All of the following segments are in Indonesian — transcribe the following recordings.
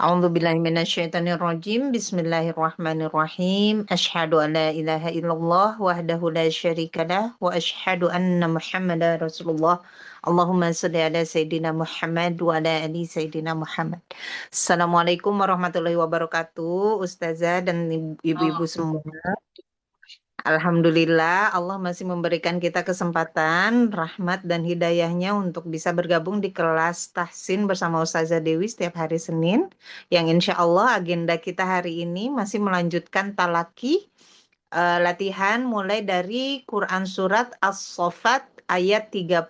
A'udzubillahi minasyaitonirrajim. Bismillahirrahmanirrahim. Asyhadu an la ilaha illallah wahdahu la syarikalah wa asyhadu anna Muhammadar Rasulullah. Allahumma shalli ala Sayyidina Muhammad wa ala ali Sayyidina Muhammad. Assalamualaikum warahmatullahi wabarakatuh, Ustazah dan ibu-ibu semua. Alhamdulillah, Allah masih memberikan kita kesempatan, rahmat dan hidayahnya untuk bisa bergabung di kelas tahsin bersama Ustazah Dewi setiap hari Senin. Yang insya Allah agenda kita hari ini masih melanjutkan talaki, latihan mulai dari Quran Surat As-Saffat ayat 36.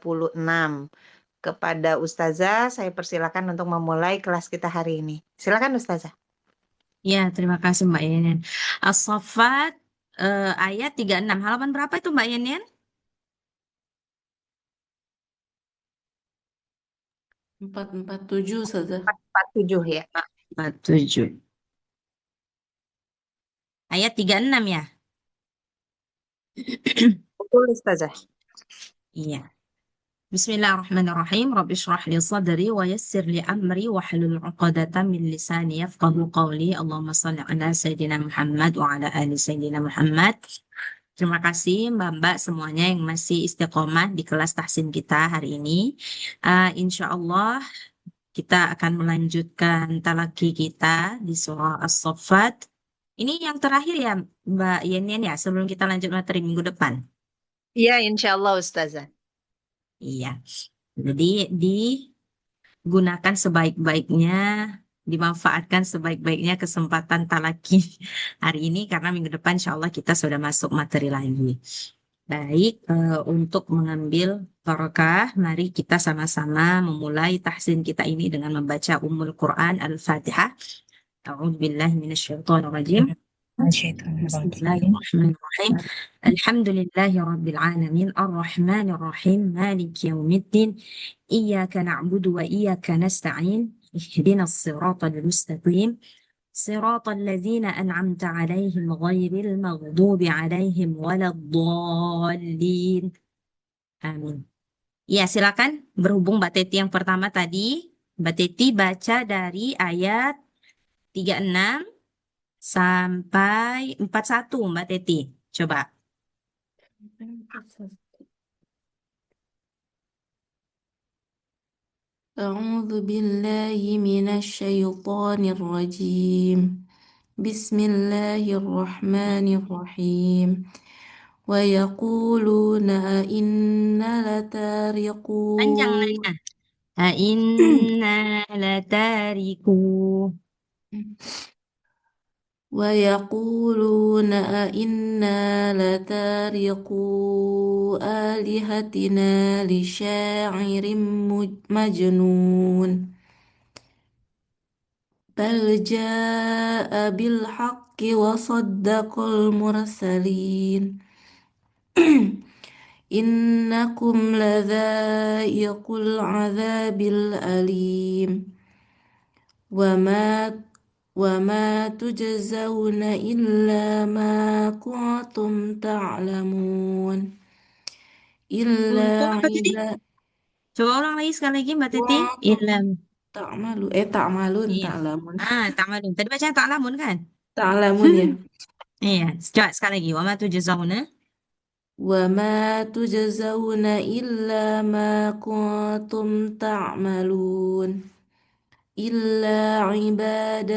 Kepada Ustazah, saya persilakan untuk memulai kelas kita hari ini. Silakan Ustazah. Ya, terima kasih Mbak Yenen. As-Saffat ayat 36. Halaman berapa itu Mbak Yenen? 447 saja. 47 ya. 47. Ayat 36 ya? Betul Ustazah. Iya. Bismillahirrahmanirrahim. Rabbi shrah li sadri wa yassir li amri wa hlul 'uqdatam min lisani yafqahu qawli. Allahumma shalli ala Sayyidina Muhammad wa ala ali Sayyidina Muhammad. Terima kasih Mbak-mbak semuanya yang masih istiqomah di kelas tahsin kita hari ini. Insya Allah kita akan melanjutkan talaki kita di surah As-Saffat. Ini yang terakhir ya Mbak Yenian ya, sebelum kita lanjut materi minggu depan. Iya, insya Allah Ustazah. Iya, jadi digunakan sebaik-baiknya, dimanfaatkan sebaik-baiknya kesempatan talaki hari ini karena minggu depan insya Allah kita sudah masuk materi lagi. Baik, untuk mengambil barokah, mari kita sama-sama memulai tahsin kita ini dengan membaca Ummul Quran Al-Fatihah. A'udzubillahi minasyaitonirrajim. Bismillahirrahmanirrahim. Alhamdulillahi rabbil alamin arrahmanir rahim maliki yaumiddin iyyaka na'budu wa iyyaka nasta'in ihdinas siratal mustaqim siratal ladzina an'amta 'alaihim ghairil maghdubi 'alaihim waladdallin. Amin. Ya, silakan berhubung Mbak Teti yang pertama tadi. Mbak Teti baca dari ayat 36 sampai 41 Mbak Teti. Coba. أعوذ بالله من الشيطان الرجيم. بسم الله الرحمن الرحيم. ويقولون أئنا لتاركو Panjang lainnya. Inna latariku. ويقولون أئنا لتاركو آلهتنا لشاعر مجنون بل جاء بالحق وصدق المرسلين إنكم لذائق العذاب الأليم وما تجزون إلا ما كنتم تعلمون إلا Untuk apa tadi? عباد Coba ulang lagi sekali lagi Mbak Teti. Ilam. تعملون تعملون Iya. تعلمون Tak malun. Tadi bacanya tak lamun kan? تعلمون ya. Iya. Coba sekali lagi. Wa ma tujzauna. وما تجزون إلا ما كنتم تعملون إلا عباد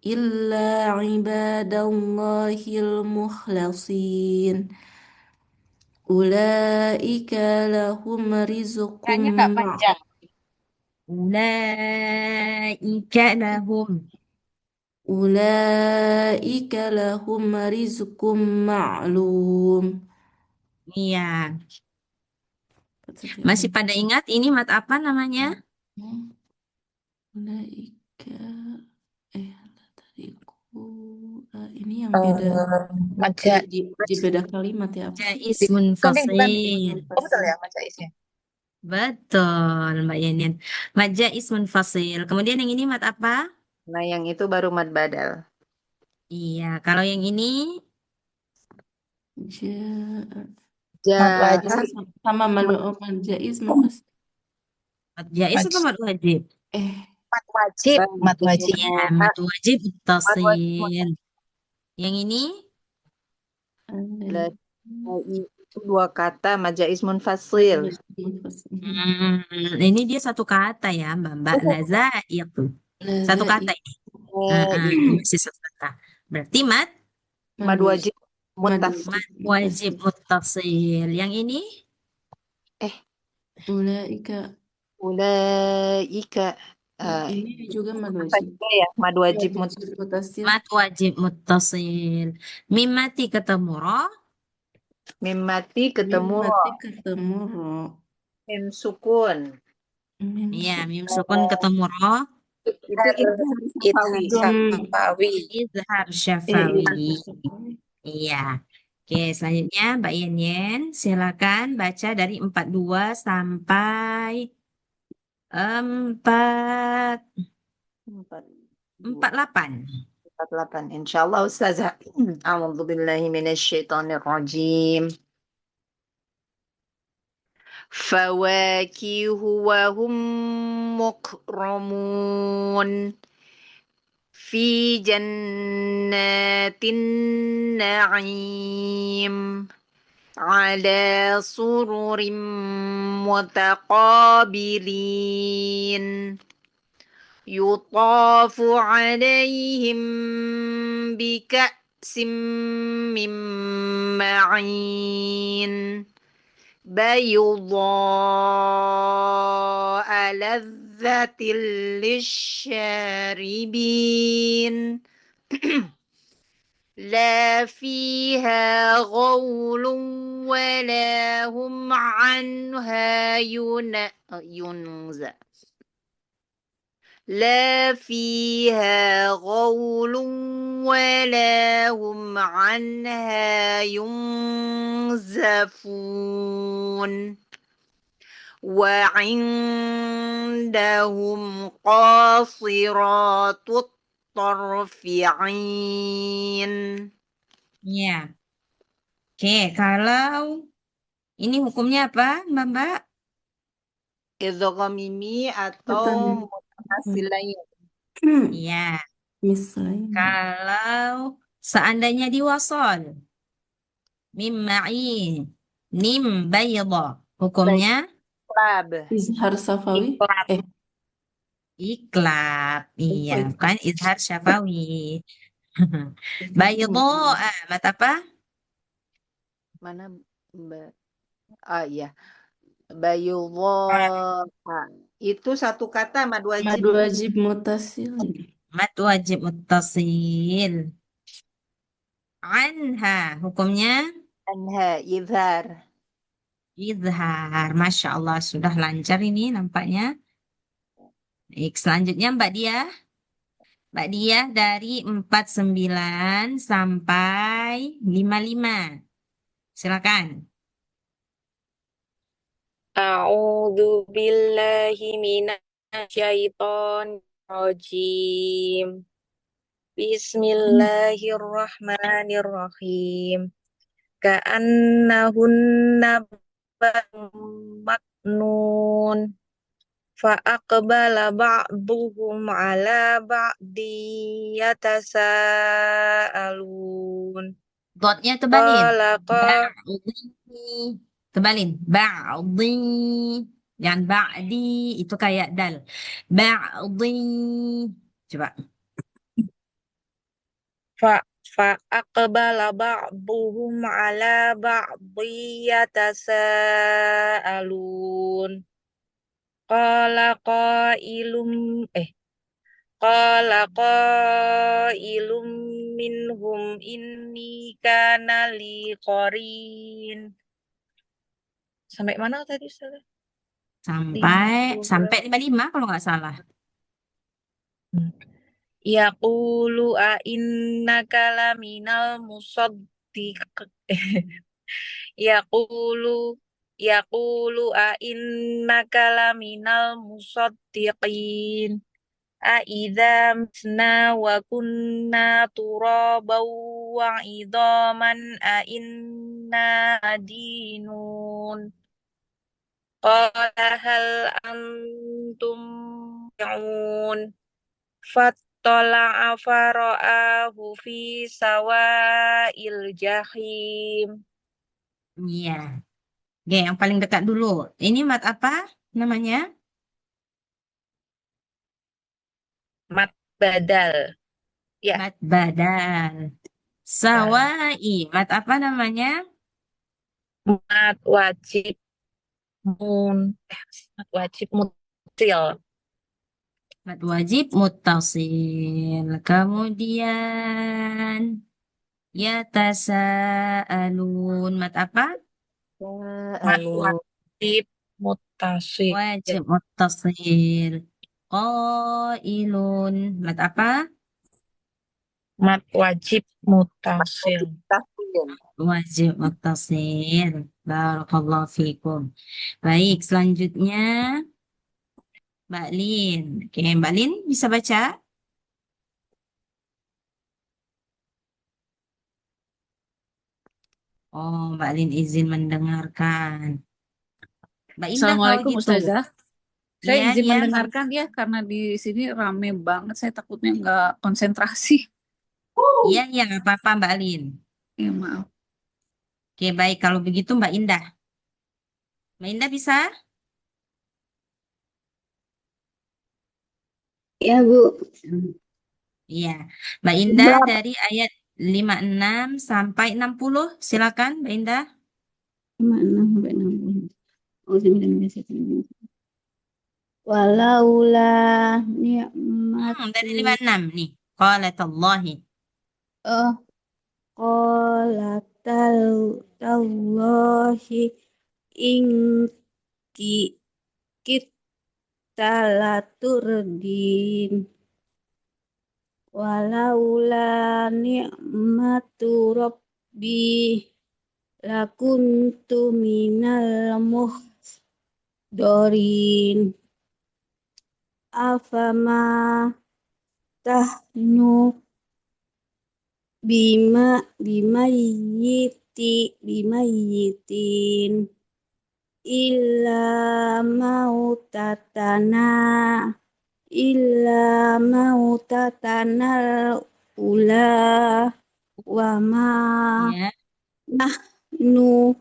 إلا عباد الله المخلصين أولئك لهم رزق Tanya nggak panjang. Ulaika lahum. أولئك لهم رزق معلوم. Iya. Masih pada ingat ini mat apa namanya? Ulaika tadiku ini yang beda Maja. di beda kalimat ya apa sih? Jaismun Bukan, bukan. fasil. Oh, betul ya, Maja isnya. Betul, Mbak Yenin. Maja ismun fasil. Kemudian yang ini mat apa? Nah, yang itu baru mad badal. Iya, kalau yang ini Mad Ja wajib. sama jais mas mat jais atau mat wajib? Mat wajib, mat Bagus ya, wajib. Ya, Bu. mad wajib Mat wajib muttasil. Yang ini? Ada la itu dua kata majais munfasil. bagus munfasil. Ini dia satu kata ya, Mbak. Lazaiq. Satu kata Lazai. ini. Ini Itu masih satu kata. Berarti mad, mad Mad wajib. wajib Mad muttasil. wajib wajib munfasil. muttasil. Yang ini? Eh, Ulaika. ulaika Ini juga mad apa wajib. juga ya? Mad wajib Mad wajib munfasil. Mad wajib muttasil. Mim mati ketemu ro. mim mati Mim ketemu ro. mati ketemu ro. Mim sukun. Mim Iya, mim sukun Eh, ketemu ro. itu izhar safawi. Idhar Safawi. Izhar itu syafawi. Safawi. Iya. Oke, selanjutnya Mbak Yen, silakan baca dari 42 sampai 4 Empat, 48. 48. Insyaallah Ustazah. A'udzu billahi minasyaitonir rajim. فواكه وهم مكرمون في جنات النعيم على سرر متقابلين يطاف عليهم بكأس من معين بيضاء لذة للشاربين لا فيها غول ولا هم عنها ينزع لا فيها غول ولا هم عنها ينزفون وعندهم قاصرات الطرف عين. Ya. Oke, kalau ini hukumnya apa, Mbak? Idgham mimi atau Betul. mutasil lain. Iya. Misalnya. Kalau seandainya diwasol, mim ma'in, nim bayda, hukumnya Iklab. Izhar Safawi. Iklab. iklab. Iya, Apa itu? bukan izhar syafawi. Izhar Baydo, mat apa? Mana Mbak? Ah iya. Bayudha. Itu satu kata mad Mad wajib. wajib mutasil. Mat wajib muttasil. Anha, hukumnya Anha izhar. izhar. Masya Allah, sudah lancar ini nampaknya. Baik, selanjutnya Mbak Dia. Mbak Dia dari 49 sampai 55. Silakan. A'udzu billahi minasyaitonir rajim. Bismillahirrahmanirrahim. Ka'annahunna maknun. Fa'aqbala ba'duhum ala ba'di yatasaalun. Dotnya tebalin. Qala Ba'di. Tebalin. Ba'di. Jangan ba'di. Itu kayak dal. Ba'di. Coba. fa'aqbala ba'duhum ala ba'di yatasaalun. Qala qailum eh Qala qailum minhum inni kana li qarin. Sampai mana tadi Ustaz? Sampai 55 kalau nggak salah. Yaqulu a innaka laminal musaddiq. Yaqulu Yaqulu a innaka laminal musaddiqin. A idza mitna wa kunna turaban wa idhaman a inna madinun. Qala hal antum mustami'un fattala'a fara'ahu fi sawa'il jahim. Iya. Oke, yang paling dekat dulu. Ini mat apa namanya? Mat badal. Ya, Mat badal. badal. Sawai. Mat apa namanya? Mat wajib mun mat wajib mutil. Mat wajib muttasil. Kemudian yatasaalun. Mat apa? Mat Lalu wajib mutasil. Wajib muttasil. Qailun. Mat apa? Mat wajib mutasil. tahsin. Wajib muttasil. Barakallahu fikum. Baik, selanjutnya Mbak Lin. Oke, Mbak Lin bisa baca? Oh, Mbak Lin izin mendengarkan. Mbak Indah kalau Assalamualaikum gitu. Ustazah. Saya Iya, izin iya, mendengarkan ya karena di sini rame banget. Saya takutnya nggak konsentrasi. iya, iya, nggak apa-apa Mbak Lin. Ya maaf. Oke, baik. Kalau begitu Mbak Indah. Mbak Indah bisa? Ya, Bu. Iya. Mbak Indah dari ayat 56 sampai 60. Silakan, Mbak Indah. 56 sampai 60. Auzubillahi minasyaitonir rajim. Walaula Dari ni'matu 56 nih. Qalatallahi. oh qolatal tallahi in kita laturdin walaula ni'matu rabbi lakuntu minal muhdorin afama tahnu bimayitin illa mautatana ula wa ma Ya. nahnu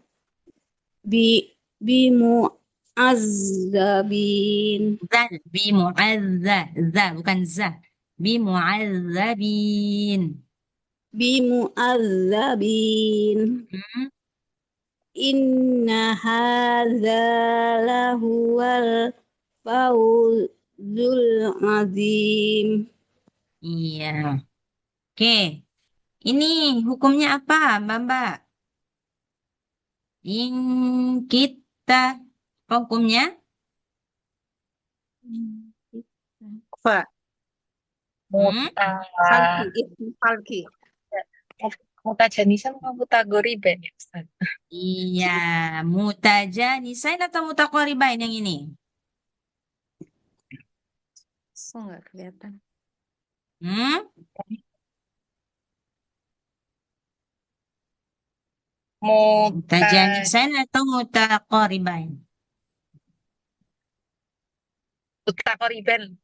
bimu'azzabin Zal. Bimu'azza. Za. Bukan za. Bimu'azzabin. bimu'azzabin Hmm. inna hadza lahuwal fawzul azim. Iya. Oke. Ini hukumnya apa, Mbak? In kita. Apa hukumnya? Fa, Hmm? falki, ismu falki. Mutajanisan sama mutagoriben ya, Ustaz? Iya. Mutajanisain atau mutaqaribain yang ini? So nggak kelihatan. Hmm? Mutajanisain atau mutaqaribain? Mutakoriben.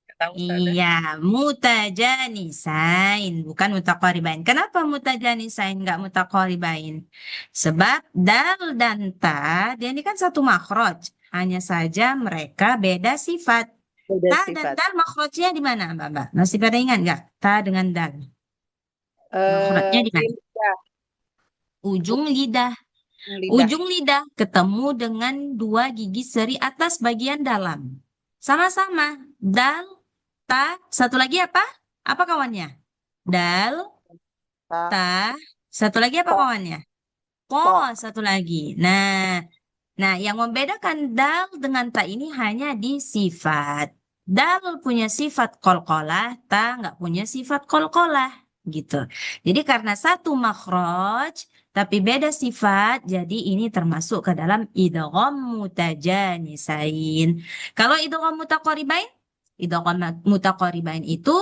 Nggak tahu, Ustaz. Iya, mutajanisain, bukan mutaqaribain. Kenapa mutajanisain nggak mutaqaribain? Sebab dal dan ta, dia ini kan satu makhraj. Hanya saja mereka beda sifat. Beda Ta dan sifat. dal makhrajnya di mana, Mbak? Masih pada ingat nggak? Ta dengan dal. Makhrajnya di mana? Lidah, Ujung lidah. lidah. Ujung lidah ketemu dengan dua gigi seri atas bagian dalam. Sama-sama. Dal, ta, satu lagi apa? Apa kawannya? Dal, Ta, ta, satu lagi apa ko, kawannya? Po, ko. satu lagi. Nah, yang membedakan dal dengan ta ini hanya di sifat. Dal punya sifat qalqalah, ta nggak punya sifat qalqalah, gitu. Jadi karena satu makhraj tapi beda sifat, jadi ini termasuk ke dalam idgham mutajanisain. Kalau idgham mutaqaribain, idgham mutaqaribain itu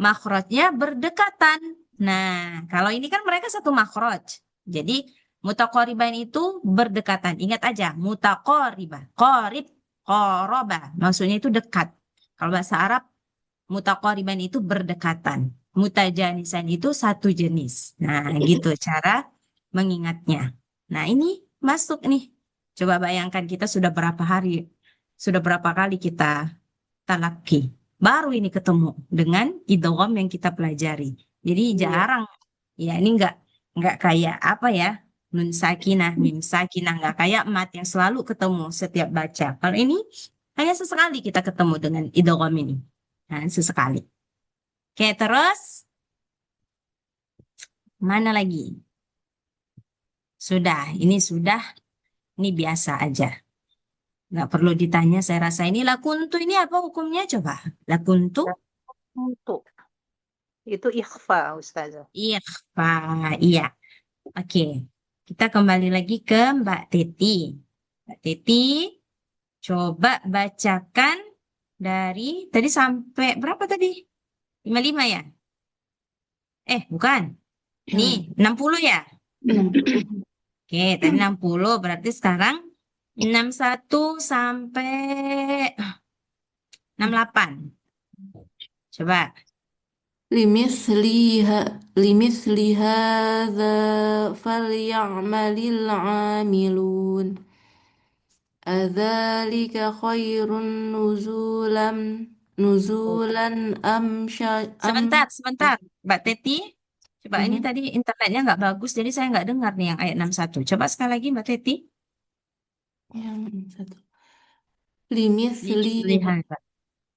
makhrajnya berdekatan. Nah, kalau ini kan mereka satu makhraj. Jadi mutaqaribain itu berdekatan. Ingat aja, mutaqaribah. Qarib, Qoroba, maksudnya itu dekat. Kalau bahasa Arab, mutaqariban itu berdekatan. Mutajanisan itu satu jenis. Nah, gitu cara mengingatnya. Nah, ini masuk nih. Coba bayangkan kita sudah berapa kali kita talaki. Baru ini ketemu dengan idgham yang kita pelajari. Jadi Iya. jarang, ya ini nggak kayak apa ya, nun sakinah, mim sakinah, nggak kayak mat yang selalu ketemu setiap baca. Kalau ini hanya sesekali kita ketemu dengan idgham ini. Nah, sesekali. Oke, terus mana lagi? Ini biasa aja. Nggak perlu ditanya, saya rasa ini lakuntu ini apa hukumnya coba? Lakuntu, Untuk itu ikhfa, Ustazah. ikhfa, iya. Oke, kita kembali lagi ke Mbak Teti. Mbak Teti, coba bacakan dari tadi sampai berapa tadi? 55 ya? Bukan. Nih, 60 ya? 60. Oke, tadi 60 berarti sekarang 61 sampai 68. Coba. لمثل هذا فليعمل العاملون أذلك خير نزولا Sebentar, Mbak Teti. Coba ini tadi internetnya nggak bagus, jadi saya nggak dengar nih yang ayat 61. Coba sekali lagi, Mbak Teti. yang satu. لمثل Lihat.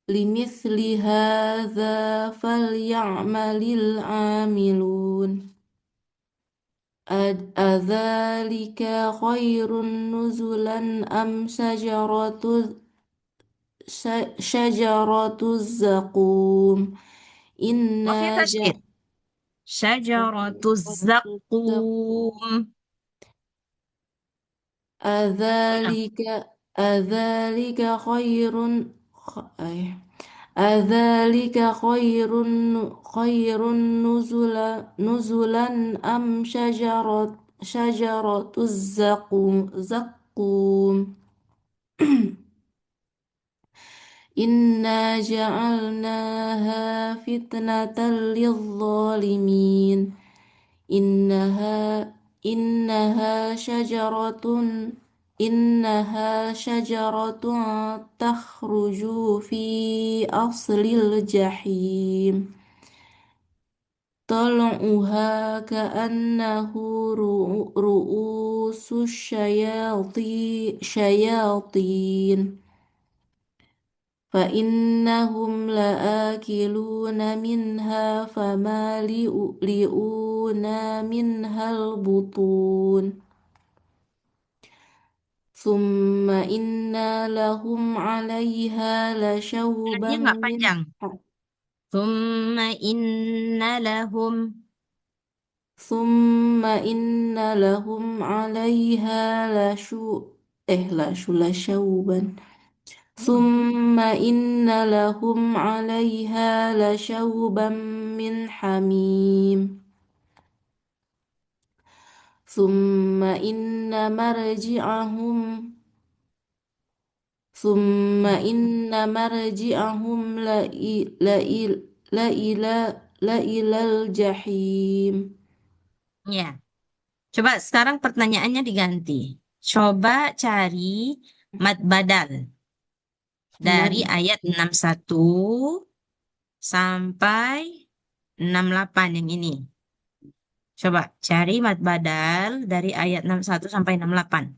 لمثل هذا فليعمل العاملون أذلك خير نزلا أم شجرة الزقوم Wafnya إنا tasydid. Syajaratuz zaqqum. أذلك أذلك خير أذلك خير نزلا أم شجرة الزقوم إنا جعلناها فتنة للظالمين إنها شجرة تخرج في أصل الجحيم طلعها كأنه رؤوس الشياطين فإنهم لآكلون منها فمالئون منها البطون ثم إن لهم عليها لشوبا Dia nggak من panjang. Thumma inna lahum. ثم إن لهم عليها لشوبا ثم إن لهم عليها لشوبا من حميم ثم إن مرجعهم لإلى الجحيم. Ya. Coba sekarang pertanyaannya diganti. Coba cari mad badal dari ayat 61 sampai 68 yang ini. Coba cari mad badal dari ayat 61 sampai 68.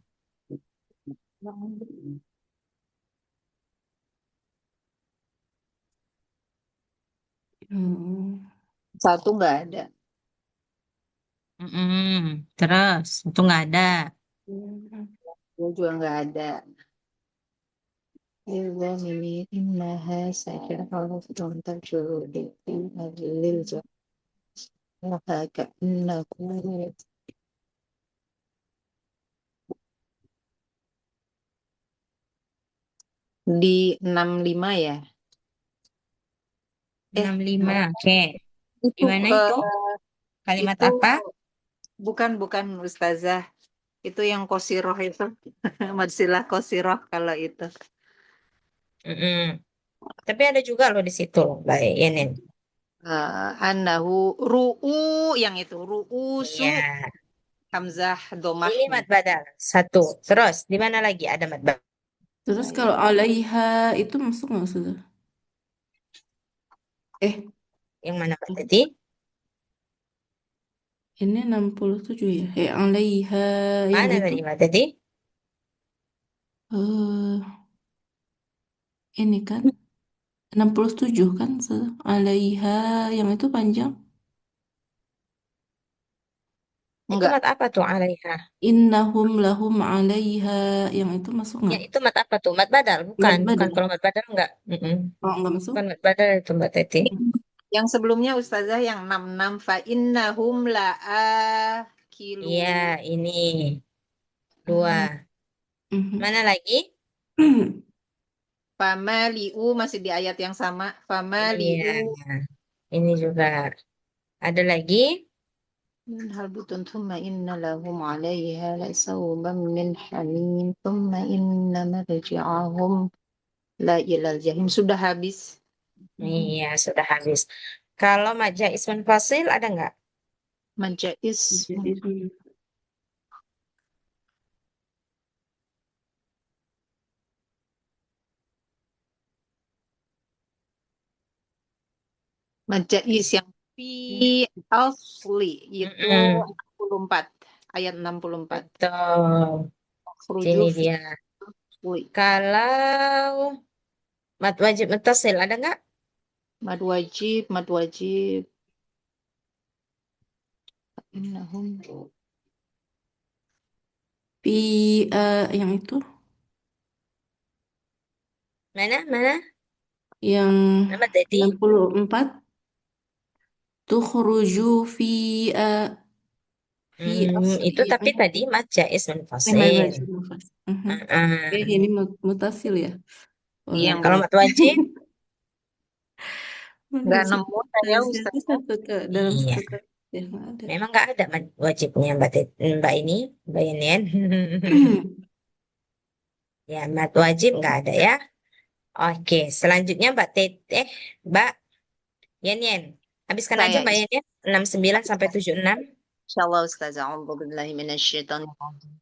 Satu nggak ada. Terus, itu nggak ada. Gue juga nggak ada. ini innaha sajaratun tajru lil di 65 ya. 65, oke. Itu Gimana itu? Kalimat itu apa? bukan Ustazah. Itu yang kosiroh itu. Madsilah kosiroh kalau itu. Mm-mm. Tapi ada juga loh di situ loh, Mbak Yenin. Annahu ru'u yang itu ru'usu Iya, hamzah ini domahnya. mad badal. Satu. Terus di mana lagi ada mad badal? Terus Saya kalau alaiha itu masuk nggak sudah? Eh, Yang mana Mbak Titi? ini 67 ya? Alaiha yang Mana itu tadi Mbak Titi? eh ini kan 67 kan? Alaiha yang itu panjang. Itu enggak. mat apa tuh alaiha? Innahum lahum alaiha yang itu masuk Ya nggak? itu mat apa tuh? Mat badal, Mad bukan. Bukan badal. kalau mat badal enggak. Mm-mm. Oh, nggak masuk? Bukan mat badal itu Mbak Titi. Yang sebelumnya Ustazah yang 66 fa innahum Iya, la'akilun. ini Ah, dua. mhm. Mana lagi? Famali'u masih di ayat yang sama. Famali'u Iya, ini juga. Ada lagi? minhal butun thumma inna lahum 'alaiha lasawban min hamim thumma inna marji'ahum la ilal jahim. Sudah habis. Iya, sudah habis. Kalau maja ismun fasil ada nggak? Majais Jadi, Majais yang fi asli itu Mm-mm, 64 ayat 64. betul. Khruju Sini fi dia. asli. Kalau mat wajib mutasil ada nggak? Mad wajib, mad wajib. Innahum pi yang itu Mana? Mana? yang Nama tadi? 64 tukhruju fi Itu asli tapi tadi maja ismun mari fasil. baca nafas. Mhm. Uh-uh. Ini mutasil ya. Iya, Wah. kalau mat wajib, nggak Wajib nemu saya mutasil itu Ustazah. satu ke dalam iya. satu kata ya nggak ada. Memang nggak ada mat wajibnya Mbak ini, Mbak Yenien. Ya, mat wajib nggak ada ya. Oke, selanjutnya Mbak Yenien. Habiskan aja Saya Mbak Yenien, 69 sampai 76. insyaallah Ustazah. A'udzubillahi minasyaitonir rajim.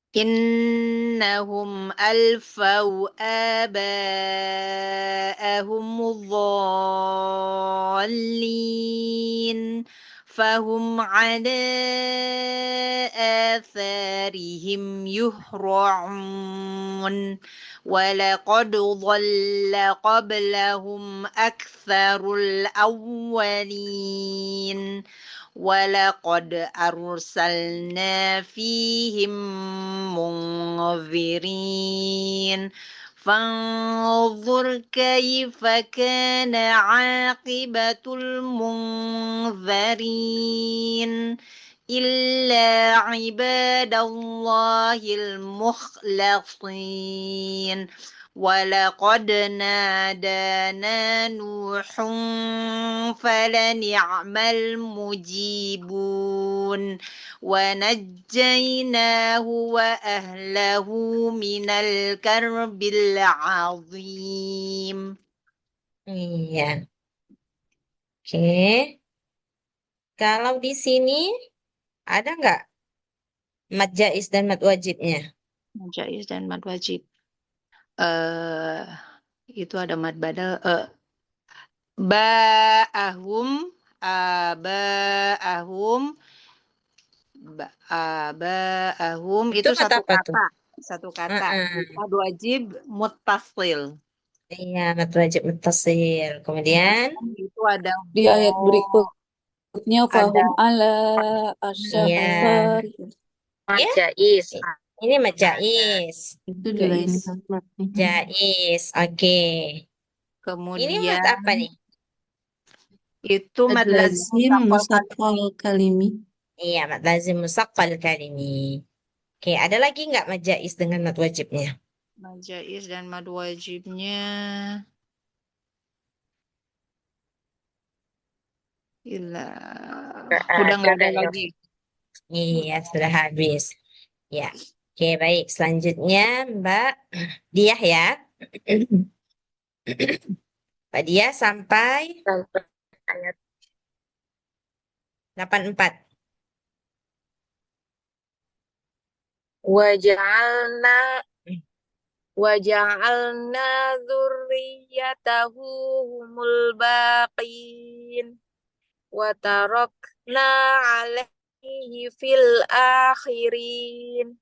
إنهم ألفوا آباءهم الضالين فهم على آثارهم يهرعون ولقد ضل قبلهم أكثر الأولين ولقد أرسلنا فيهم منذرين فانظر كيف كان عاقبة المنذرين إلا عباد الله المخلصين ولقد نادانا نوح فلنعم المجيبون ونجيناه وأهله من الكرب العظيم. Iya, oke. Kalau di sini ada nggak mat jaiz dan mat wajibnya? Jais dan mad wajib. eh itu ada mad badal. Ba'ahum, ba'ahum, ba'ahum Itu itu mat satu apa tuh? kata, satu kata. Heeh. Mad wajib muttasil. Iya, mat wajib mutasil. Kemudian, Itu ada Di ayat berikutnya ada fahum ala iya, asyafar ya, Majais. ini mat jaiz. itu di lain jais. kalimat. Mhm. Jaiz, oke. Ini mat Kemudian apa nih? itu mad lazim Lazim musaqqal musaqqal kalimi. Iya, mat lazim musaqqal kalimi. Oke, ada lagi nggak mat jaiz dengan mat wajibnya? mad jais dan mad wajibnya illa udah nggak ada Ada ya. lagi. Iya, sudah habis. Ya. Oke, baik. Selanjutnya Mbak Diah ya. Mbak Diah sampai Sampai ayat 84. waja'alna waja'alna dzurriyyatahu humul baqin wa tarakna 'alaihi fil akhirin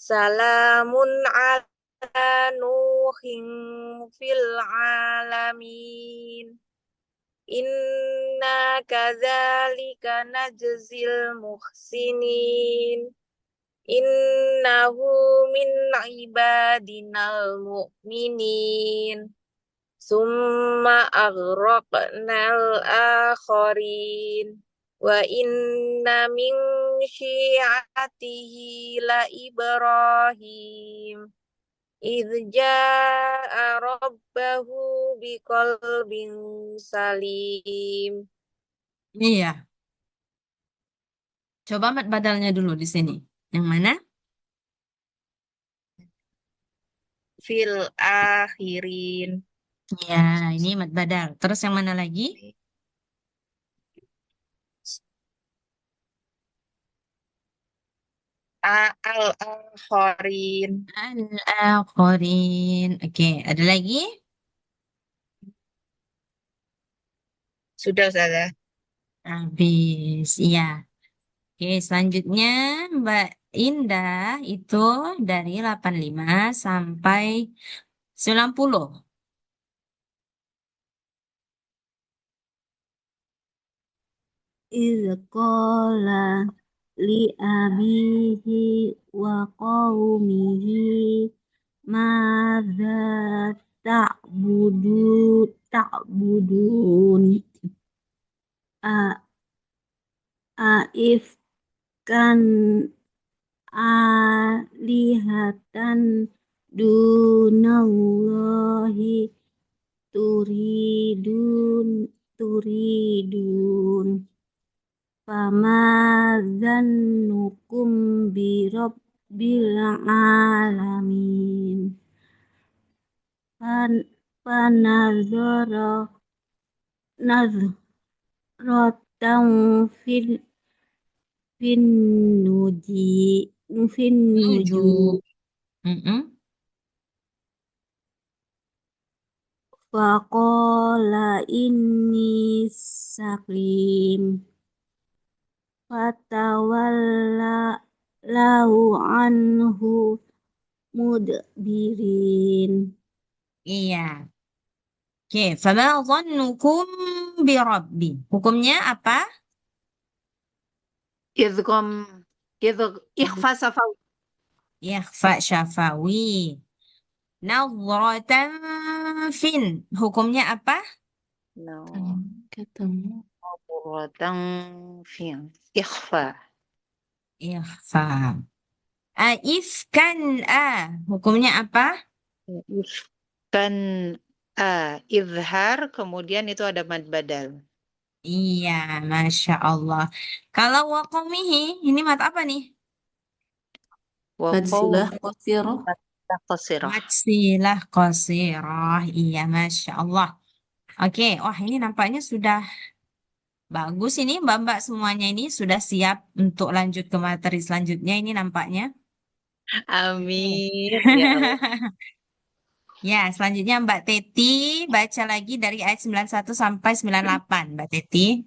salamun 'ala nuhin fil 'alamin inna kadzalika najzil muhsinin innahu min ibadinal mu'minin summa aghraqnal akharin wa inna min syi'atihi la Ibrahim idh ja'a rabbahu biqalbin salim. Iya. Coba mat badalnya dulu di sini. Yang mana? Fil akhirin. Ya, ini mat badal. Terus yang mana lagi? Al-akhirin. Al-akhirin. Oke, ada lagi? Sudah, Ustazah. Habis. Iya. Oke, selanjutnya Mbak Indah itu dari 85 sampai 90. إذ قال لأبيه وقومه ماذا تعبدون أئفكا آلهة دون الله تريدون فما ظنكم برب العالمين فنظر نظرة في النجوم Mm-mm. فقال إني سقيم فتولوا عنه مدبرين. Iya. Oke, fama dhannukum birabbi. Hukumnya apa? Idgham ikhfa safawi. Ikhfa syafawi. Nadhratan fin. Hukumnya apa? No. Ketemu. Qurratan fi'l. Ikhfa. Ikhfa. Aifkan a. Hukumnya apa? Kan izhar kemudian itu ada mad badal. Iya, Masya Allah. Kalau waqomihi, ini mat apa nih? Wa Fatsilah qasirah. qasirah. Matsilah qasirah. Iya, Masya Allah. Oke, wah ini nampaknya sudah bagus ini Mbak-mbak semuanya ini sudah siap untuk lanjut ke materi selanjutnya ini nampaknya. Amin. Ya Allah. Ya, selanjutnya Mbak Teti baca lagi dari ayat 91 sampai 98, Mbak Teti.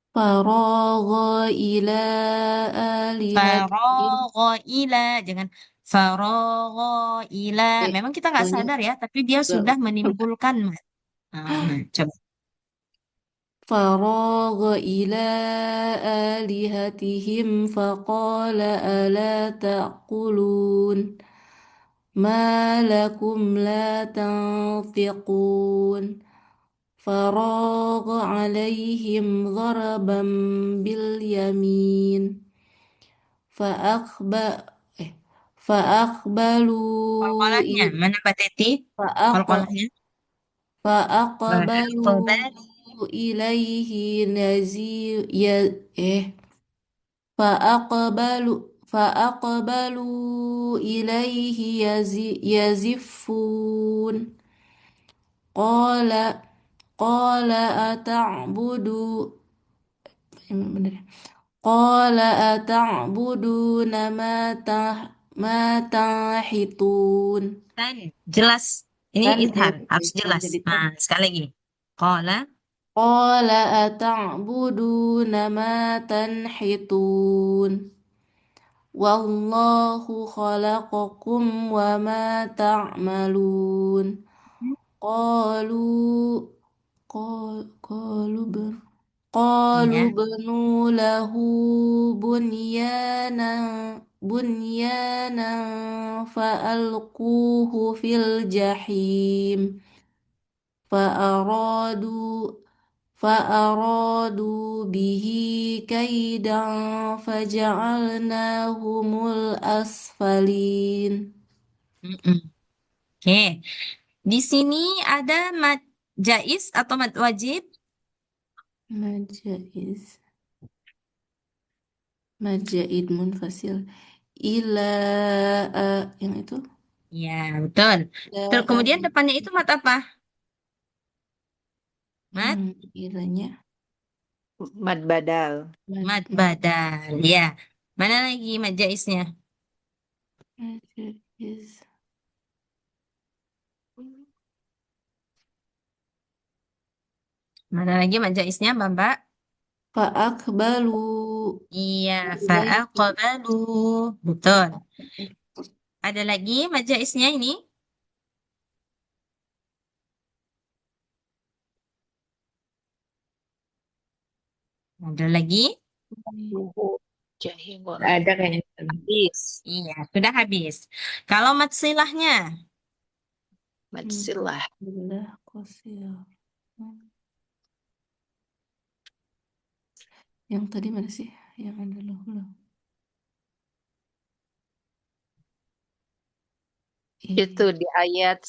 Faragha ila alihatihim. Faragha ila, jangan faragha ila. Memang kita nggak banyak sadar ya, tapi dia sudah menimbulkan mat. Coba. فراغ إلى آلهتهم فقال ألا تأكلون ما لكم لا تنطقون فراغ عليهم ضربا باليمين فأقب... فأقبلوا Qalqalahnya, mana Mbak Teti? فأق... Qalqalahnya. فأقبلوا Qalqalah. إليه فأقبلوا إليه يزفون قال قال أتعبدوا قال أتعبدون ما تنحتون Tan, jelas. Ini kan idhar, harus kalau jelas. jadi tan Nah, sekali lagi. Qala, قال أتعبدون ما تنحتون والله خلقكم وما تعملون قالوا قالوا قالوا iya. بنوا له بنيانا بنيانا فألقوه في الجحيم فأرادوا فأرادوا به كيدا فجعلناهم الأسفلين. Mm-mm. Oke. Di sini ada mad jais atau mad wajib? Majaiz Majaid munfasil ila yang itu Iya, betul. Kemudian ila depannya itu mad apa? Mad, yang ilanya Mad badal. mad mad badal. Ya. Mana lagi mad jaisnya? majaiz Mana lagi mad jaisnya, Mbak? faakbalu Iya, ilaihi. fa'aqbalu. Betul. Ada lagi mad jaisnya ini? Ada lagi? Jahingul. Ada kayaknya. Habis. Iya, sudah habis. Kalau mad silahnya? Mad silah. Alhamdulillah qasir. Yang tadi mana sih? Yang ada lahu. Itu di ayat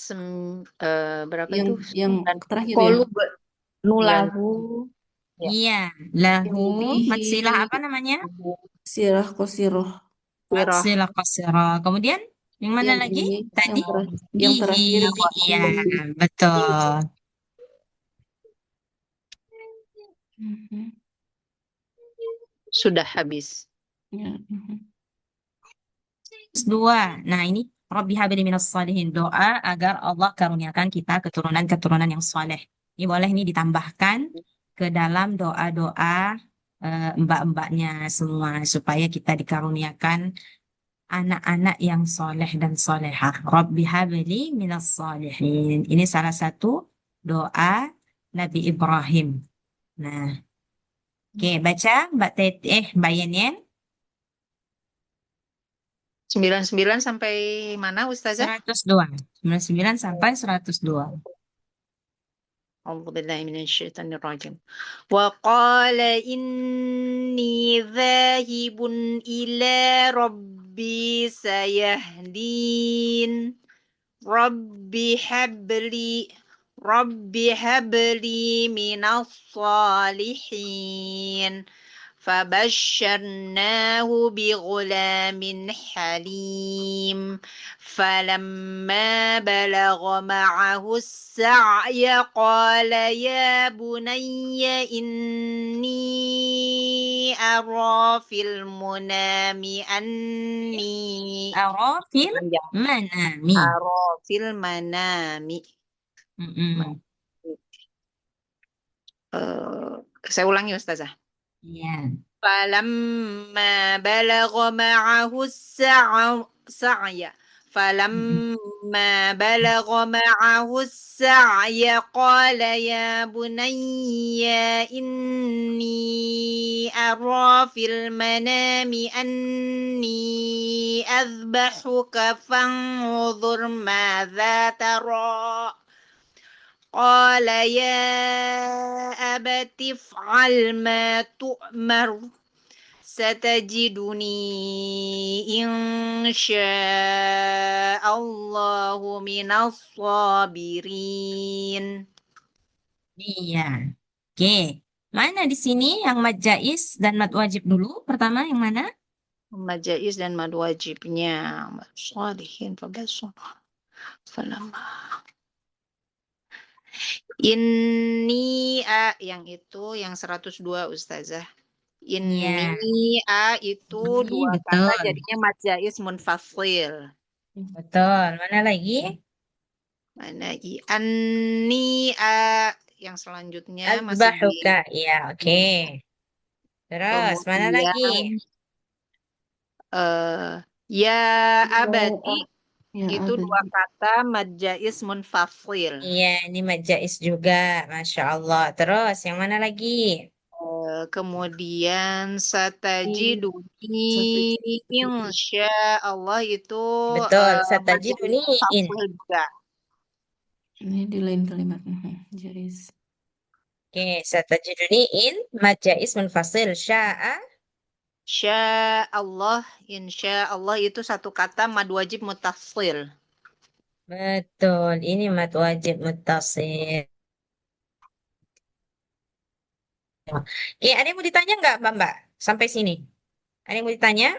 berapa yang itu? yang 9. terakhir ya. Qalu Iya. nulahu. Ya. Iya, lahu. Mad Bihi silah apa namanya? sirah qasiroh. Mad Sirah. silah qasirah. Kemudian yang mana Yang lagi? ini Tadi? yang Bihi. terakhir Iya, bihi. betul. Mhm. Sudah habis. Ya, mhm. Terus dua. Nah, ini Rabbi habli minas salihin. Doa agar Allah karuniakan kita keturunan-keturunan yang soleh. Ini boleh nih ditambahkan ke dalam doa-doa mbak-mbaknya semua. Supaya kita dikaruniakan anak-anak yang soleh dan solehah. Rabbi habli minas salihin. Ini salah satu doa Nabi Ibrahim. Nah, oke, baca Mbak Mbak Yenyen. 99 sampai mana Ustazah? 102. 99 sampai 102. أعوذ بالله من الشيطان الرجيم وقال إني ذاهب إلى ربي سيهدين ربي هب لي من الصالحين فبشرناه بغلام حليم فلما بلغ معه السعي قال يا بني إني أرى في المنام أني Arafil manami. أرى في المنام Mm-mm. saya ulangi Ustazah. Iya. فلما بلغ معه السعي Mm-mm. فلما بلغ معه السعي قال يا بني إني أرى في المنام أني أذبحك فانظر ماذا ترى قال يا أبت افعل ما تؤمر ستجدني إن شاء الله من الصابرين. Iya. Oke. Mana di sini yang mad jaiz dan mad wajib dulu? Pertama yang mana? Mad jaiz dan mad wajibnya. Sholihin fabashir. Falamma. Inni a yang itu yang 102 Ustazah. Iya. Inni a itu Ini dua kata betul. jadinya mad jaiz munfasil. Betul. Mana lagi? Mana anni a yang selanjutnya masih di Azbahuka. Iya, oke. Terus, mana lagi? kemudian ya abati Ya itu dua abadi. kata mad jaiz munfasil. Iya, ini mad jaiz juga. Masya Allah. Terus, yang mana lagi? Kemudian satajiduni Satu. insya Allah itu Betul. mad jaiz Satajiduni in. munfasil juga. Ini di lain kalimat. Jais. Oke, satajiduni in. Mad jaiz munfasil. Sya'a. Insya Allah, insya Allah itu satu kata mad wajib muttasil. Betul. Ini mad wajib muttasil. Oke, ada yang mau ditanya nggak, Mbak? Sampai sini. Ada yang mau ditanya?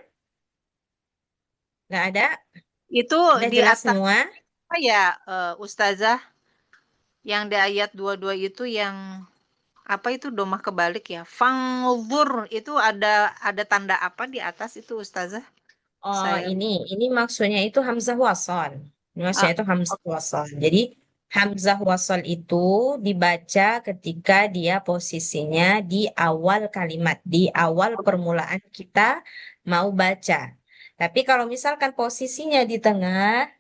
Nggak ada? Itu Udah di jelas atas semua? apa ya, Ustazah? Yang di ayat 22 itu yang apa itu domah kebalik ya? Fangzur itu ada tanda apa di atas itu Ustazah? Oh, Saya ini maksudnya itu hamzah wasal. Ini maksudnya itu hamzah wasal. Jadi hamzah wasal itu dibaca ketika dia posisinya di awal kalimat, di awal permulaan kita mau baca. Tapi kalau misalkan posisinya di tengah,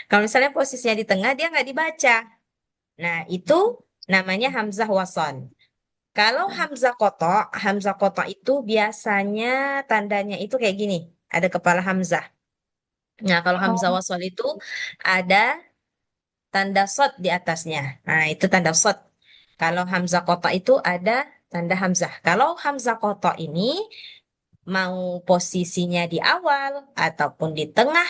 kalau misalnya posisinya di tengah dia nggak dibaca. Nah, itu namanya hamzah wasal. Kalau hamzah kotok itu biasanya tandanya itu kayak gini, ada kepala hamzah. Nah, kalau hamzah Oh, wasal itu ada tanda shad di atasnya. Nah, itu tanda shad. Kalau hamzah kotok itu ada tanda hamzah. Kalau hamzah kotok ini mau posisinya di awal ataupun di tengah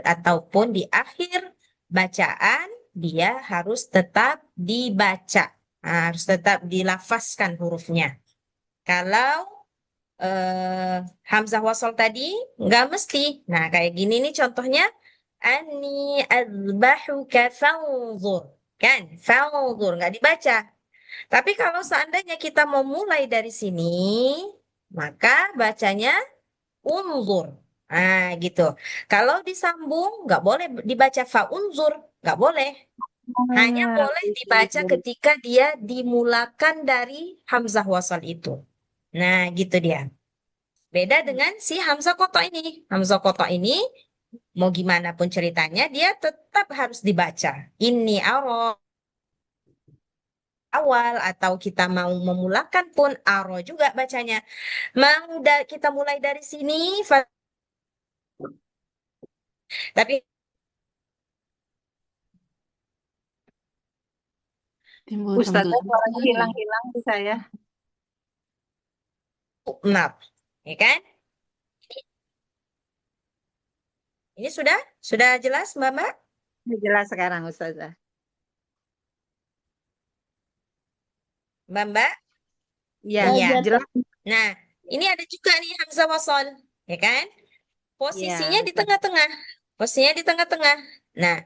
ataupun di akhir bacaan, dia harus tetap dibaca. Nah, harus tetap dilafazkan hurufnya. Kalau hamzah wasal tadi nggak mesti. Nah, kayak gini nih contohnya. Ani azbahuka fanzur. Kan? Fanzur. Nggak dibaca. Tapi kalau seandainya kita mau mulai dari sini, maka bacanya unzur. Nah, gitu. Kalau disambung, nggak boleh dibaca faunzur. Nggak boleh. Hanya boleh dibaca ketika dia dimulakan dari hamzah wasal itu. Nah, gitu dia. Beda dengan si Hamzah Koto ini. Hamzah Koto ini mau gimana pun ceritanya dia tetap harus dibaca. Ini awal atau kita mau memulakan pun aro juga bacanya. Mau kita mulai dari sini, tapi Timbul Ustazah tamtul suaranya saya. hilang-hilang di saya. maaf, ya kan? Ini sudah jelas, Mbak? Jelas sekarang Ustazah. Mbak? Ya, Iya. jelas. Nah, ini ada juga nih Hamzah wasol, ya kan? Posisinya Ya, di tengah-tengah. Posisinya di tengah-tengah. Nah,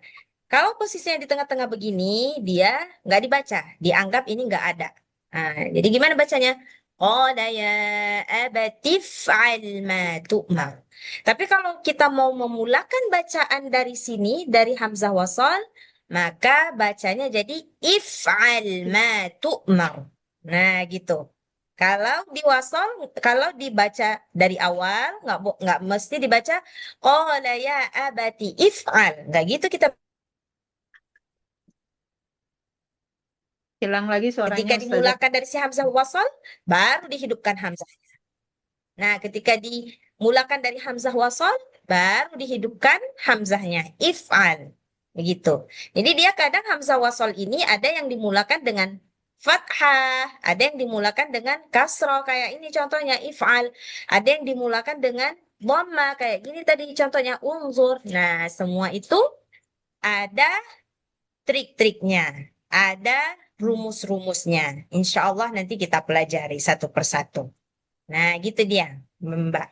kalau posisinya di tengah-tengah begini, dia nggak dibaca, dianggap ini nggak ada. Nah, jadi gimana bacanya? Qala ya abati fa'al ma tu'mar. Tapi kalau kita mau memulakan bacaan dari sini, dari hamzah wasal, maka bacanya jadi if'al ma tu'mar. Nah, gitu. Kalau diwasal, kalau dibaca dari awal, nggak mesti dibaca qala ya abati if'al. Nggak gitu kita. hilang lagi suaranya Ketika Ustazah. dimulakan dari si hamzah wasal, baru dihidupkan hamzah. Nah, ketika dimulakan dari hamzah wasal, baru dihidupkan hamzahnya. If'al. Begitu. Jadi dia kadang hamzah wasal ini ada yang dimulakan dengan fathah, ada yang dimulakan dengan kasroh, kayak ini contohnya if'al. Ada yang dimulakan dengan dhamma, kayak gini tadi contohnya unzur. Nah, semua itu ada trik-triknya. Ada rumus-rumusnya. Insya Allah nanti kita pelajari satu persatu. Nah, gitu dia, Mbak.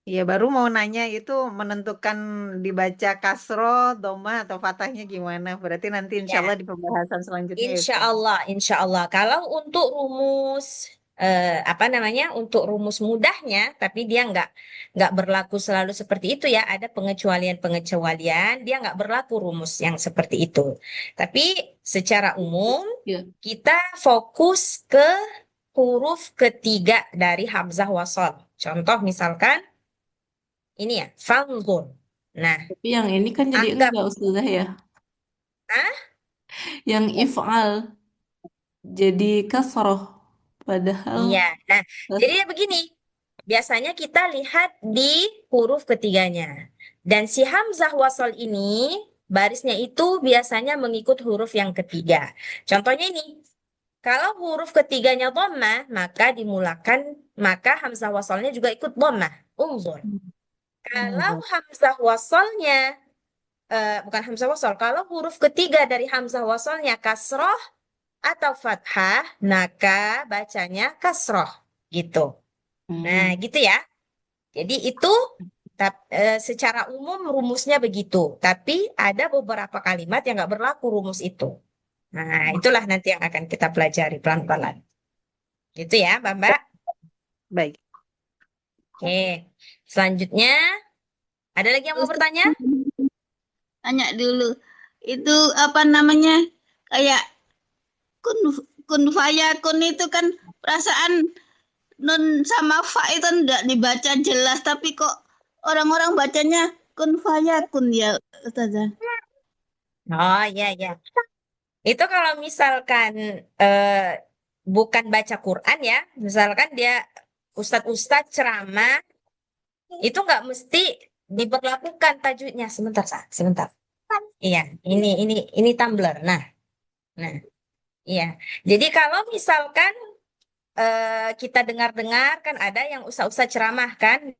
Iya, baru mau nanya itu menentukan dibaca kasro, doma, atau fathahnya gimana. Berarti nanti insya Ya, Allah di pembahasan selanjutnya ya, Ustaz. insya Allah. Kalau untuk rumus apa namanya, untuk rumus mudahnya, tapi dia nggak berlaku selalu seperti itu ya. Ada pengecualian-pengecualian, dia nggak berlaku rumus yang seperti itu. Tapi secara umum Ya. kita fokus ke huruf ketiga dari hamzah wasal. Contoh misalkan ini ya, fanzur. Nah, Tapi yang ini kan jadi anggap, enggak Ustazah ya. ah, Yang if'al jadi kasroh. Padahal iya. Nah, jadi ya begini. Biasanya kita lihat di huruf ketiganya. Dan si hamzah wasal ini barisnya itu biasanya mengikut huruf yang ketiga. Contohnya ini, kalau huruf ketiganya dhammah, maka hamzah wasalnya juga ikut dhammah. Unzur. Kalau hamzah wasalnya bukan hamzah wasal, kalau huruf ketiga dari hamzah wasalnya kasroh atau fathah, maka bacanya kasroh gitu. Nah, gitu ya. Jadi itu secara umum rumusnya begitu. Tapi ada beberapa kalimat yang nggak berlaku rumus itu. Nah, itulah nanti yang akan kita pelajari pelan-pelan. Gitu ya, Mbak. Baik. Oke. Selanjutnya, ada lagi yang mau bertanya? Tanya dulu. Itu apa namanya? Kayak kun kun fayakun itu kan perasaan nun sama fa itu enggak dibaca jelas, tapi kok orang-orang bacanya kun fayakun ya, Ustazah. Oh, iya, iya. Itu kalau misalkan eh, bukan baca Quran ya, misalkan dia ustadz-ustadz ceramah, itu nggak mesti diberlakukan tajwidnya. Sebentar, sebentar. Iya, ini tumbler. Nah, iya. Jadi kalau misalkan kita dengar-dengar kan ada yang ustadz-ustadz ceramah kan,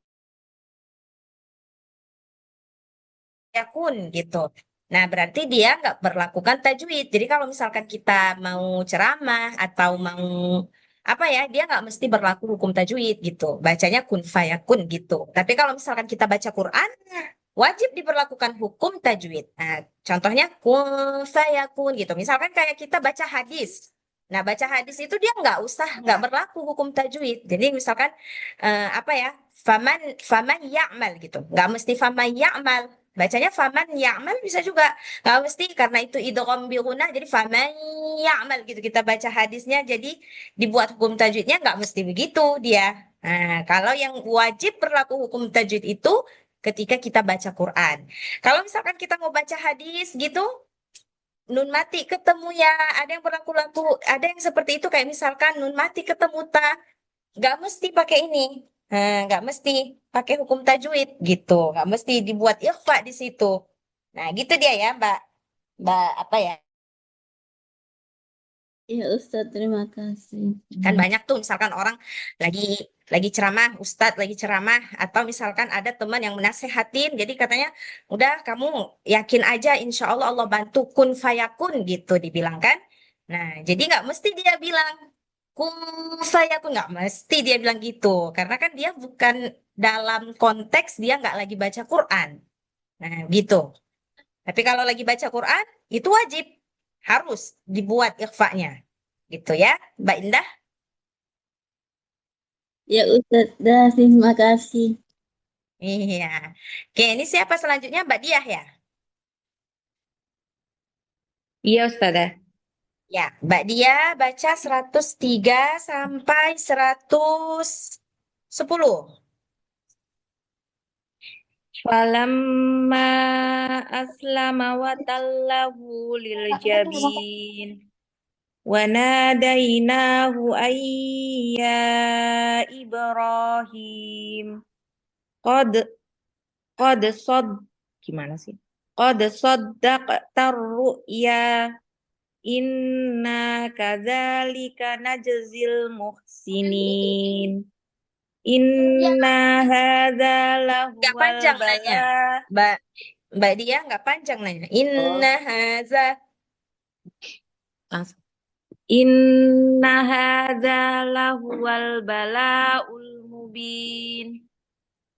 yakun gitu. Nah, berarti dia nggak berlakukan tajwid. Jadi kalau misalkan kita mau ceramah atau mau apa ya, dia nggak mesti berlaku hukum tajwid gitu. Bacanya kun fayakun gitu. Tapi kalau misalkan kita baca Quran, wajib diberlakukan hukum tajwid. Nah, contohnya kun fayakun gitu. Misalkan kayak kita baca hadis. Nah, baca hadis itu dia nggak berlaku hukum tajwid. Jadi misalkan apa ya, faman ya'mal gitu. Nggak mesti faman ya'mal. Bacanya faman ya'mal bisa juga. Nggak mesti karena itu idgham bi gunnah jadi faman ya'mal gitu. Kita baca hadisnya jadi dibuat hukum tajwidnya nggak mesti begitu dia. Nah, kalau yang wajib berlaku hukum tajwid itu ketika kita baca Quran. Kalau misalkan kita mau baca hadis gitu, nun mati ketemu ya, ada yang berlaku-laku, ada yang seperti itu kayak misalkan nun mati ketemu ta, nggak mesti pakai ini. Nggak mesti pakai hukum tajwid gitu, nggak mesti dibuat ikhfa di situ. Nah, gitu dia ya, Mbak apa ya? Ya Ustaz, terima kasih. Kan banyak tuh misalkan orang lagi ceramah, ustadz lagi ceramah atau misalkan ada teman yang menasehatin, jadi katanya udah kamu yakin aja insya Allah Allah bantu kun fayakun gitu dibilang kan. Nah, jadi nggak mesti dia bilang kun fayakun, nggak mesti dia bilang gitu karena kan dia bukan dalam konteks dia nggak lagi baca Quran. Nah, gitu. Tapi kalau lagi baca Quran itu wajib harus dibuat ikhfanya gitu ya, Mbak Indah. Ya Ustaz, dah, terima kasih. Iya. Oke, ini siapa selanjutnya? Mbak Diah ya? Iya, Ustazah. Ya, Mbak Diah baca 103 sampai 110. Falamma aslama wa tallahu lil jabin wa nadainahu ayya Ibrahim qad qad sad gimana sih? Qad saddaqta ru'ya inna kadzalika najzil muhsinin. Inna hadza Nggak lahuwal panjang nanya. balaa. Mbak Diah nggak panjang nanya. Inna haza. Langsung. Inna hadza lahuwal bala'ul mubin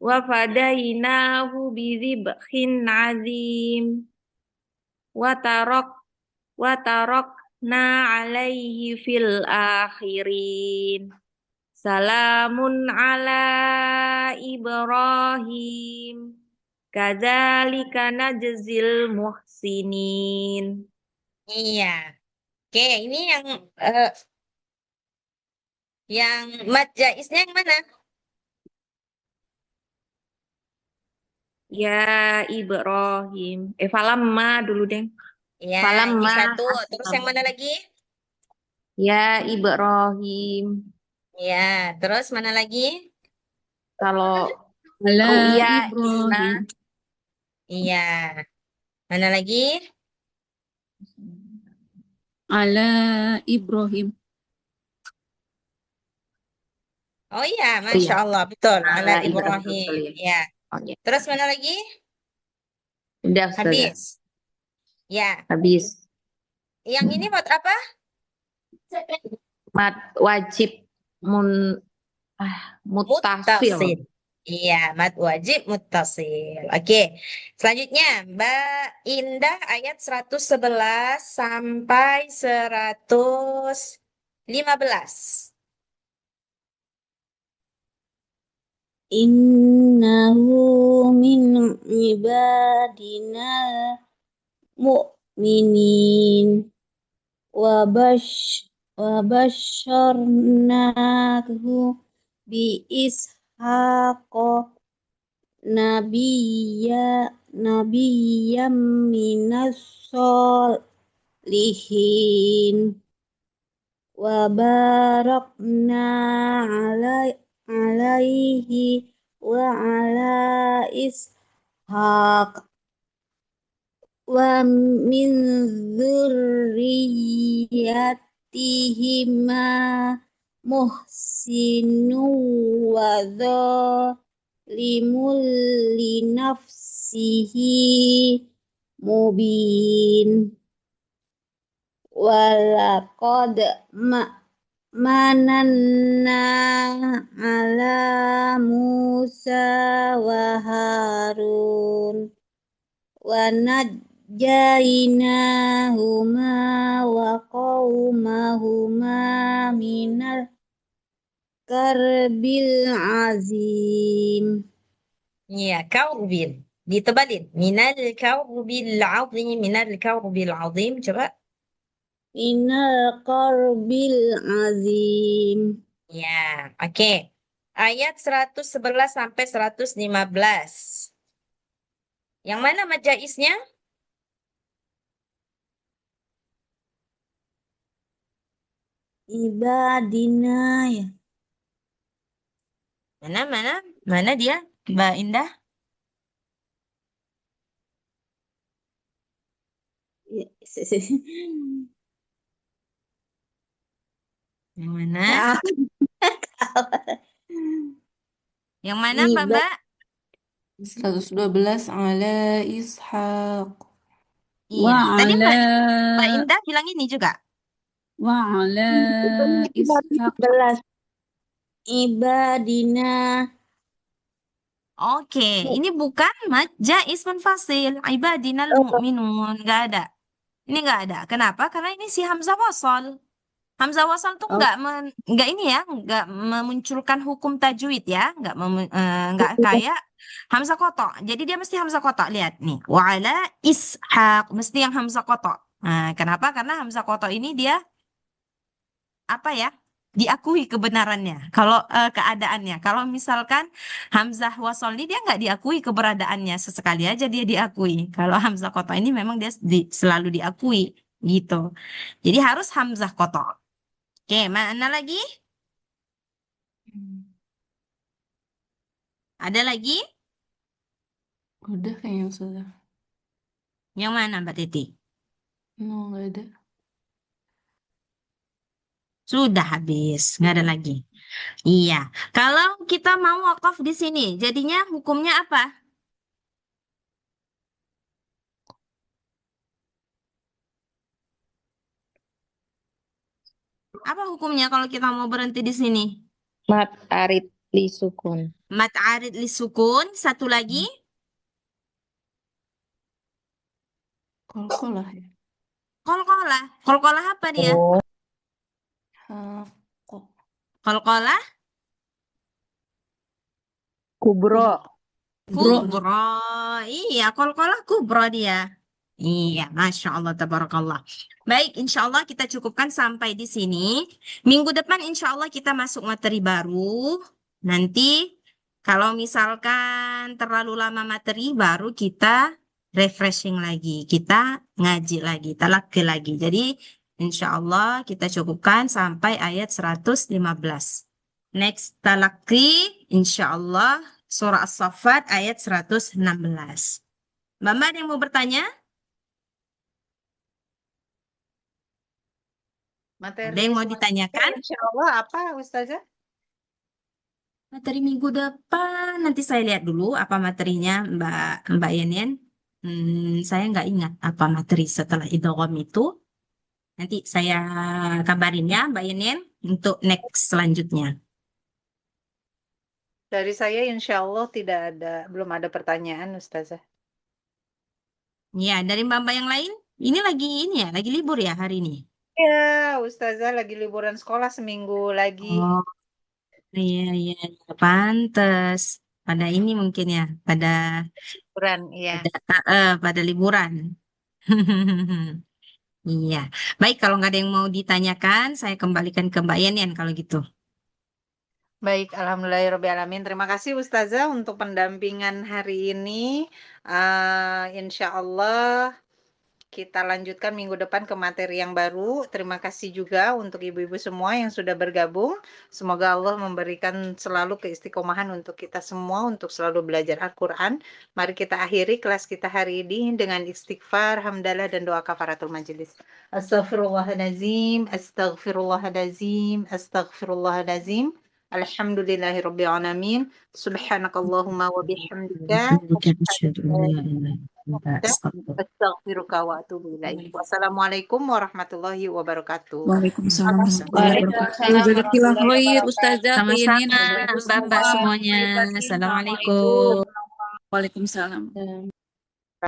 wa fadainahu bidzibhin azim wa tarakna alaihi fil akhirin. Salamun ala Ibrahim. Kadzalika najzil muhsinin. Iya. Oke, ini yang mad jaiznya yang mana? Ya Ibrahim. Falamma dulu deh. Ya, itu Falamma satu. Terus yang aslam. mana lagi? Ya Ibrahim. Ya, terus mana lagi? Kalau Ala ru'ya inna Ibrahim. Iya. Mana lagi? Ala Ibrahim. Oh iya, Oh iya, Masya Allah, betul. Ala ala Ibrahim Ibrahim. betul ya. Ya. Oh iya. Terus mana lagi? udah Ustazah. Habis. Ya. Habis. Yang ini buat apa? Mat wajib mun muttasil. Muttasil. Iya, mad wajib muttasil. Oke. Selanjutnya, Mbak Indah ayat 111 sampai 115. Innahu min ibadina mu'minin wa basyarnahu bi ishaqa nabiyyam minas solihin wa barakna alaihi wa ala ishaq wa min dzurriyyatihima muhsinu wa zalimul li nafsihi mubin walaqad mananna ala Musa wa Harun wa najjaynahuma wa qaumahuma minal karbil azim. Iya, kaubil. Ditebalin. Minal kaubil azim. Minal kaubil azim. Coba. Minal karbil azim. Ya, oke. Ayat 111 sampai 115. Yang mana mad jaiznya? Ibadina ya. Mana? Mana dia? Mbak Indah? Ya, Yang mana? Ah, Yang mana, Mbak? 112 ala Ishaq. Iya. Wa Tadi ala Mbak Indah bilang ini juga. wa ala Ishaq. 11. Ibadina Oke, ini bukan mad jaiz munfasil. Ibadinal mu'minun. Nggak ada. Ini nggak ada. Kenapa? Karena ini si Hamzah wasal. Hamzah wasal tuh nggak ini ya, nggak memunculkan hukum tajwid ya, nggak kayak Hamzah kotok. Jadi dia mesti Hamzah kotok. Lihat nih, wa'ala ishaq mesti yang Hamzah kotok. Nah, kenapa? Karena Hamzah kotok ini dia apa ya? Diakui kebenarannya. Kalau keadaannya, kalau misalkan Hamzah wasal ini dia nggak diakui keberadaannya, sesekali aja dia diakui. Kalau Hamzah kotok ini memang dia selalu diakui gitu. Jadi harus Hamzah kotok. Oke, mana lagi? Ada lagi? Udah kayaknya sudah. Yang mana Mbak Titi? No, nggak ada. Sudah habis, nggak ada lagi. Iya, kalau kita mau wakaf di sini, jadinya hukumnya apa? Apa hukumnya kalau kita mau berhenti di sini? Mat arid li sukun. Mat arid li sukun. Satu lagi. Qalqalah ya. Kolkolah. Kolkolah apa dia? Oh. Haqqo. Kolkolah Kubro. Bro. kubro. Iya, kolkolah kubro dia. Iya, Masya Allah, tabarakallah. Baik, insya Allah kita cukupkan sampai di sini. Minggu depan insya Allah kita masuk materi baru. Nanti kalau misalkan terlalu lama materi baru kita refreshing lagi. Kita ngaji lagi, talaki lagi. Jadi insya Allah kita cukupkan sampai ayat 115. Next talaki insya Allah surah As-Saffat ayat 116. Mbak, ada yang mau bertanya? Materi Ada yang mau selanjutnya ditanyakan? insya Allah apa Ustazah? Materi minggu depan nanti saya lihat dulu apa materinya Mbak Yenen. Saya nggak ingat apa materi setelah idgham itu. Nanti saya kabarin ya Mbak Yenen untuk next selanjutnya. Dari saya insya Allah belum ada pertanyaan Ustazah. Ya, dari Mbak yang lain, ini lagi libur ya hari ini. Ya, Ustazah lagi liburan sekolah seminggu lagi. Oh, iya, pantes. Pada ini mungkin ya, pada Liburan, iya. pada liburan. Iya. Baik, kalau nggak ada yang mau ditanyakan, saya kembalikan ke Mbak Yenen kalau gitu. Baik, alhamdulillahirobbilalamin. Terima kasih Ustazah untuk pendampingan hari ini. Insya Allah kita lanjutkan minggu depan ke materi yang baru. Terima kasih juga untuk ibu-ibu semua yang sudah bergabung. Semoga Allah memberikan selalu keistiqomahan untuk kita semua untuk selalu belajar Al-Quran. Mari kita akhiri kelas kita hari ini dengan istighfar, hamdalah, dan doa kafaratul majelis. Astaghfirullahalazim, astaghfirullahalazim, astaghfirullahalazim. Alhamdulillahirrabbilalamin. Subhanakallahumma wa bihamdika. Astaghfiruka wa atubu ilaik. Wassalamualaikum warahmatullahi wabarakatuh. Waalaikumsalam warahmatullahi wabarakatuh. Waalaikumsalam Jazakallah khair warahmatullahi Ustazah Yenen. Sama-sama, Mbak-mbak semuanya. Assalamualaikum. Waalaikumsalam. wabarakatuh.